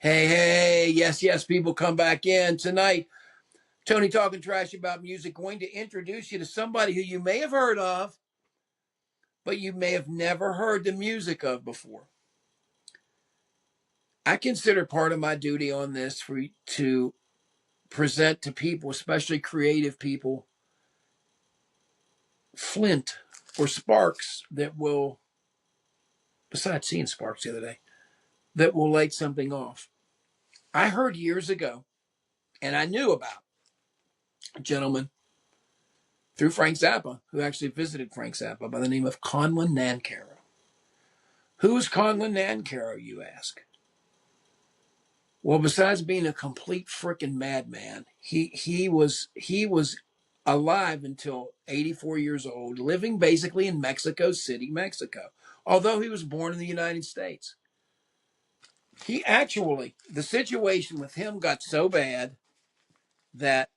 Hey, yes, people, come back in. Tonight, Tony talking trash about music, going to introduce you to somebody who you may have heard of, but you may have never heard the music of before. I consider part of my duty on this to present to people, especially creative people, flint or sparks that will, besides seeing sparks the other day, that will light something off. I heard years ago, and I knew about a gentleman through Frank Zappa, who actually visited Frank Zappa, by the name of Conlon Nancarrow. Who is Conlon Nancarrow, you ask? Well, besides being a complete frickin' madman, he was alive until 84 years old, living basically in Mexico City, Mexico, although he was born in the United States. The situation with him got so bad that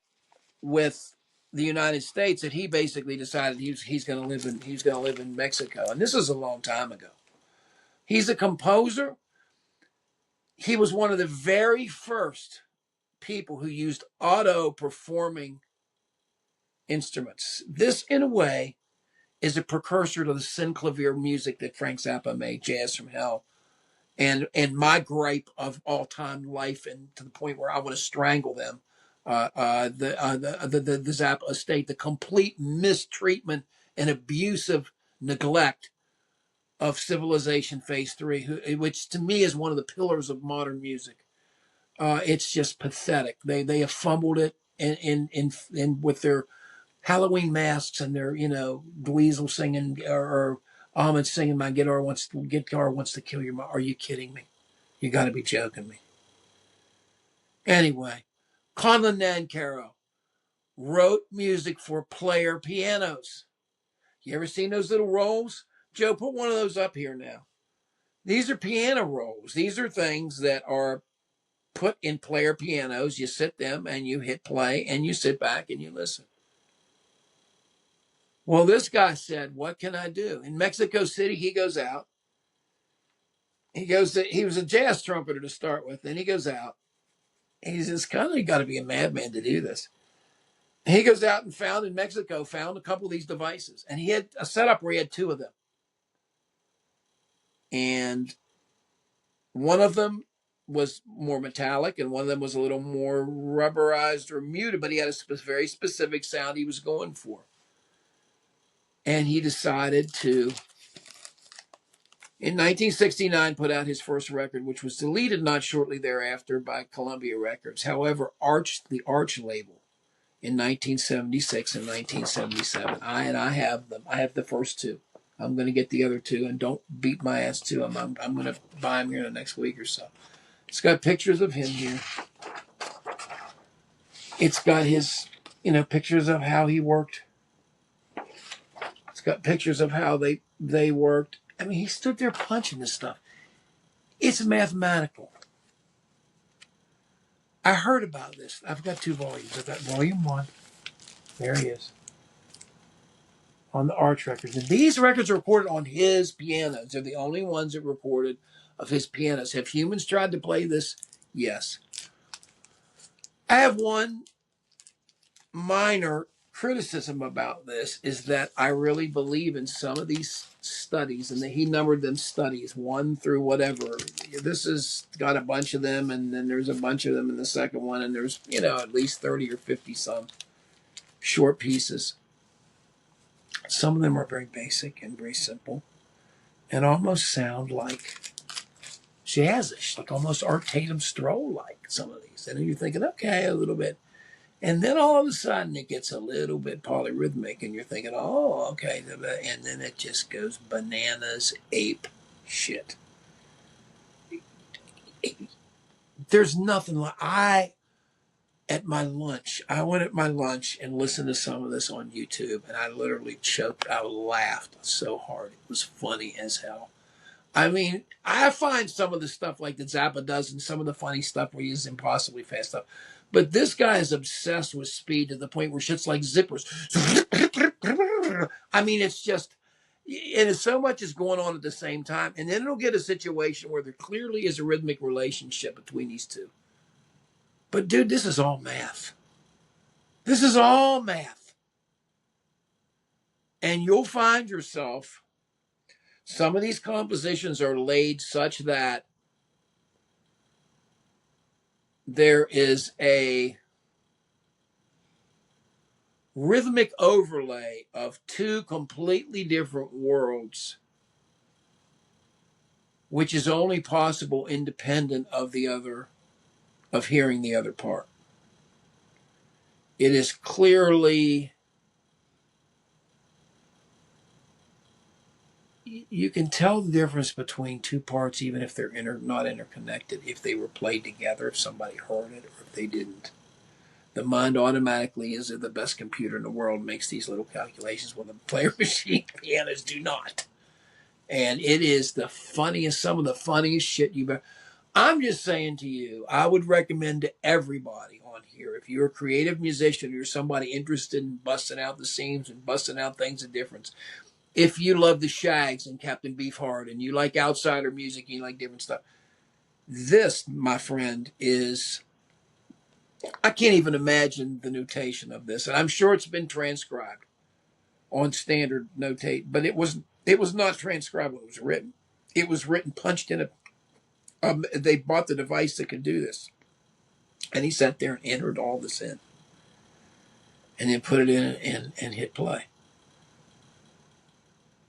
with the United States that he basically decided he's going to live in Mexico, and this is a long time ago. He's a composer. He was one of the very first people who used auto performing instruments. This, in a way, is a precursor to the synclavier music that Frank Zappa made, Jazz from Hell, and my gripe of all time life, and to the point where I want to strangle them. The Zappa estate, the complete mistreatment and abusive neglect of Civilization Phase 3, which to me is one of the pillars of modern music. It's just pathetic. They have fumbled it in with their Halloween masks and their Dweezil singing or Ahmed singing "My guitar wants to kill your mom." Are you kidding me? You got to be joking me. Anyway, Conlon Nancarrow wrote music for player pianos. You ever seen those little rolls? Joe, put one of those up here now. These are piano rolls. These are things that are put in player pianos. You sit them and you hit play and you sit back and you listen. Well, this guy said, what can I do? In Mexico City, he goes out. He was a jazz trumpeter to start with. Then he goes out. He says, kind of got to be a madman to do this. He goes out and found a couple of these devices. And he had a setup where he had two of them. And one of them was more metallic and one of them was a little more rubberized or muted, but he had a very specific sound he was going for. And he decided to, in 1969, put out his first record, which was deleted not shortly thereafter by Columbia Records. However, the Arch label in 1976 and 1977. I have them. I have the first two. I'm going to get the other two, and don't beat my ass to them. I'm going to buy them here in the next week or so. It's got pictures of him here. It's got his, pictures of how he worked. It's got pictures of how they worked. I mean, he stood there punching this stuff. It's mathematical. I heard about this. I've got two volumes. I've got volume 1. There he is. On the Arch records. And these records are recorded on his pianos. They're the only ones that recorded of his pianos. Have humans tried to play this? Yes. I have one minor criticism about this, is that I really believe in some of these studies, and that he numbered them studies 1 through whatever. This has got a bunch of them, and then there's a bunch of them in the second one, and there's at least 30 or 50 some short pieces. Some of them are very basic and very simple and almost sound like jazzish, like almost Art Tatum Stroll like some of these. And then you're thinking, okay, a little bit. And then all of a sudden it gets a little bit polyrhythmic and you're thinking, oh, okay. And then it just goes bananas, ape shit. There's nothing like I went at my lunch and listened to some of this on YouTube, and I literally choked. I laughed so hard. It was funny as hell. I mean, I find some of the stuff like that Zappa does and some of the funny stuff where he uses impossibly fast stuff. But this guy is obsessed with speed to the point where shit's like zippers. I mean, it's just, And it's so much is going on at the same time. And then it'll get a situation where there clearly is a rhythmic relationship between these two. But dude, this is all math. This is all math. And you'll find yourself, some of these compositions are laid such that there is a rhythmic overlay of two completely different worlds, which is only possible independent of the other, of hearing the other part. It is clearly, you can tell the difference between two parts, even if they're not interconnected, if they were played together, if somebody heard it or if they didn't. The mind automatically is the best computer in the world, makes these little calculations when the player machine pianos do not. And it is the funniest, some of the funniest shit you've ever. I'm just saying to you, I would recommend to everybody on here, if you're a creative musician, or you're somebody interested in busting out the seams and busting out things of difference, if you love the Shags and Captain Beefheart and you like outsider music and you like different stuff, this, my friend, is, I can't even imagine the notation of this. And I'm sure it's been transcribed on standard notate, but it was not transcribed when it was written. It was written, punched in a, they bought the device that could do this. And he sat there and entered all this in. And then put it in and hit play.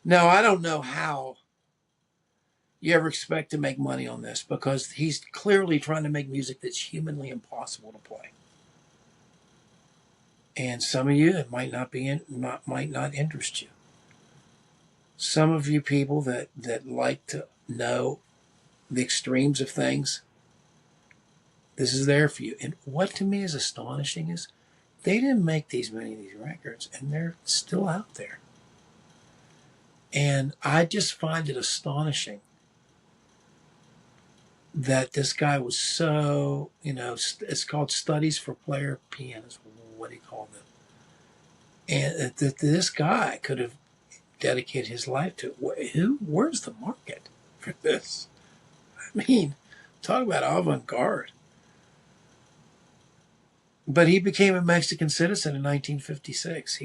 Now, I don't know how you ever expect to make money on this, because he's clearly trying to make music that's humanly impossible to play. And some of you, it might not interest you. Some of you people that like to know the extremes of things, this is there for you. And what to me is astonishing is they didn't make many of these records, and they're still out there. And I just find it astonishing that this guy was so, it's called Studies for Player Pianos, what he called them. And that this guy could have dedicated his life to it. Where's the market for this? I mean, talk about avant-garde. But he became a Mexican citizen in 1956.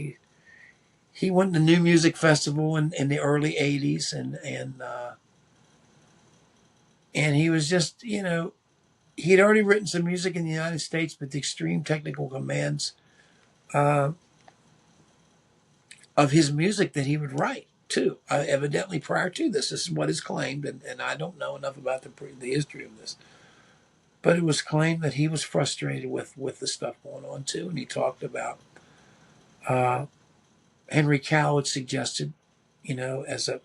He went to the New Music Festival in the early 80s, and he was just, he'd already written some music in the United States, but the extreme technical commands of his music that he would write too. Evidently, prior to this is what is claimed, and I don't know enough about the history of this, but it was claimed that he was frustrated with the stuff going on too, and he talked about Henry Cow had suggested, as a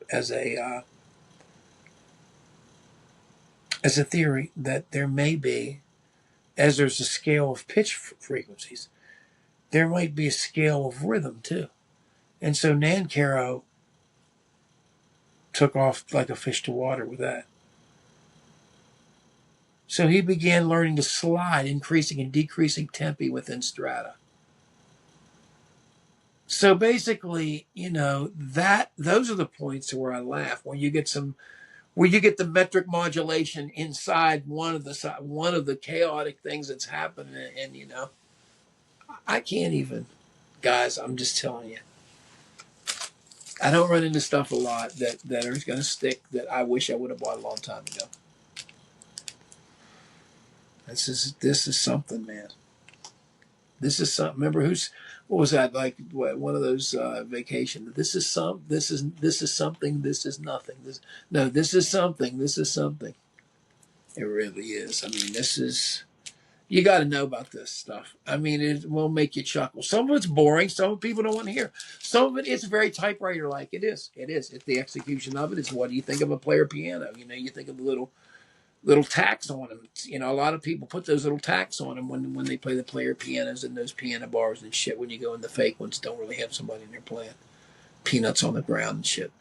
theory, that there may be, as there's a scale of pitch frequencies, there might be a scale of rhythm too. And so Nancarrow took off like a fish to water with that. So he began learning to slide, increasing and decreasing tempi within strata. So basically, those are the points where I laugh, where you get the metric modulation inside one of the chaotic things that's happening, and I can't even, guys. I'm just telling you, I don't run into stuff a lot that are going to stick, that I wish I would have bought a long time ago. This is something, man. This is something. Remember what was that, like one of those vacation? This is something. This is nothing. This is something. This is something. It really is. I mean, you got to know about this stuff. I mean, it will make you chuckle. Some of it's boring. Some of people don't want to hear. Some of it's very typewriter-like. It is. It's the execution of it. It's what do you think of a player piano? You think of the little tacks on them. A lot of people put those little tacks on them when they play the player pianos and those piano bars and shit. When you go in the fake ones, don't really have somebody in there playing peanuts on the ground and shit.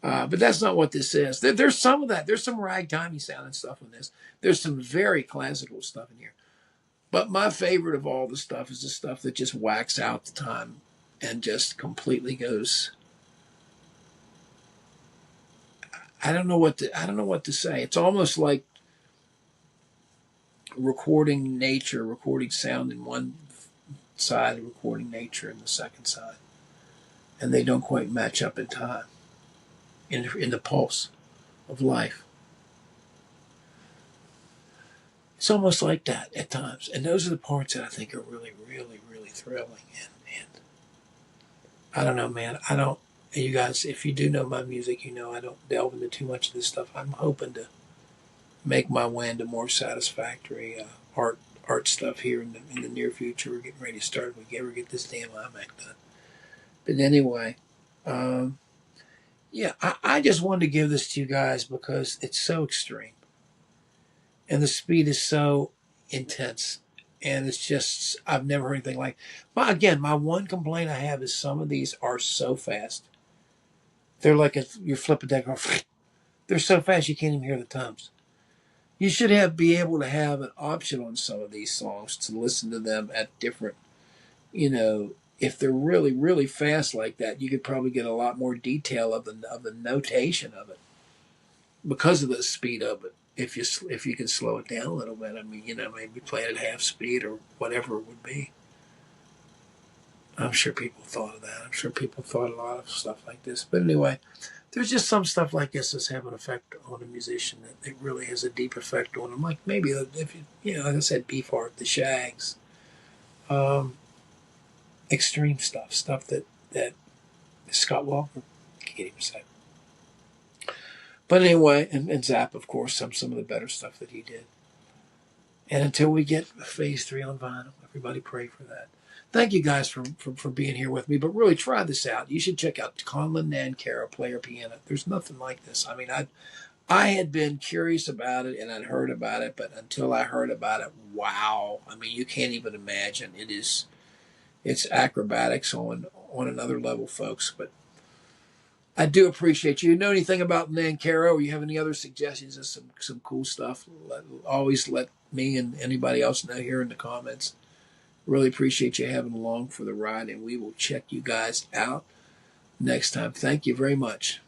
But that's not what this is. There's some of that. There's some ragtimey sounding stuff in this. There's some very classical stuff in here. But my favorite of all the stuff is the stuff that just whacks out the time and just completely goes I don't know what to say. It's almost like recording nature, recording sound in one side, recording nature in the second side, and they don't quite match up in time, in the pulse of life. It's almost like that at times, and those are the parts that I think are really, really, really thrilling. And I don't know, man. I don't. You guys, if you do know my music, you know I don't delve into too much of this stuff. I'm hoping to make my way into more satisfactory art stuff here in the near future. We're getting ready to start. We ever get this damn iMac done. But anyway, yeah, I just wanted to give this to you guys because it's so extreme, and the speed is so intense, and it's just I've never heard anything like. But again, my one complaint I have is some of these are so fast. They're like you're flipping deck off. They're so fast you can't even hear the tones. You should be able to have an option on some of these songs to listen to them at different, if they're really, really fast like that, you could probably get a lot more detail of the notation of it because of the speed of it. If you can slow it down a little bit, I mean, maybe play it at half speed or whatever it would be. I'm sure people thought of that. I'm sure people thought a lot of stuff like this. But anyway, there's just some stuff like this that's having an effect on a musician that it really has a deep effect on them. Like maybe if like I said, Beefheart, the Shags, extreme stuff that Scott Walker can't even say. But anyway, and Zappa, of course, some of the better stuff that he did. And until we get phase 3 on vinyl, everybody pray for that. Thank you guys for being here with me, but really try this out. You should check out Conlon Nancarrow, player piano. There's nothing like this. I mean, I had been curious about it and I'd heard about it, but until I heard about it, wow. I mean, you can't even imagine. It's acrobatics on another level, folks. But I do appreciate you. You know anything about Nancarrow, or you have any other suggestions of some cool stuff? Always let me and anybody else know here in the comments. Really appreciate you having along for the ride, and we will check you guys out next time. Thank you very much.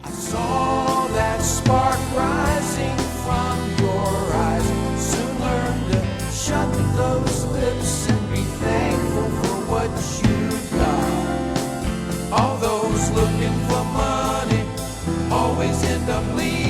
I saw that spark rising from your eyes. Soon learn to shut those lips and be thankful for what you got. All those looking for money always end up leaving.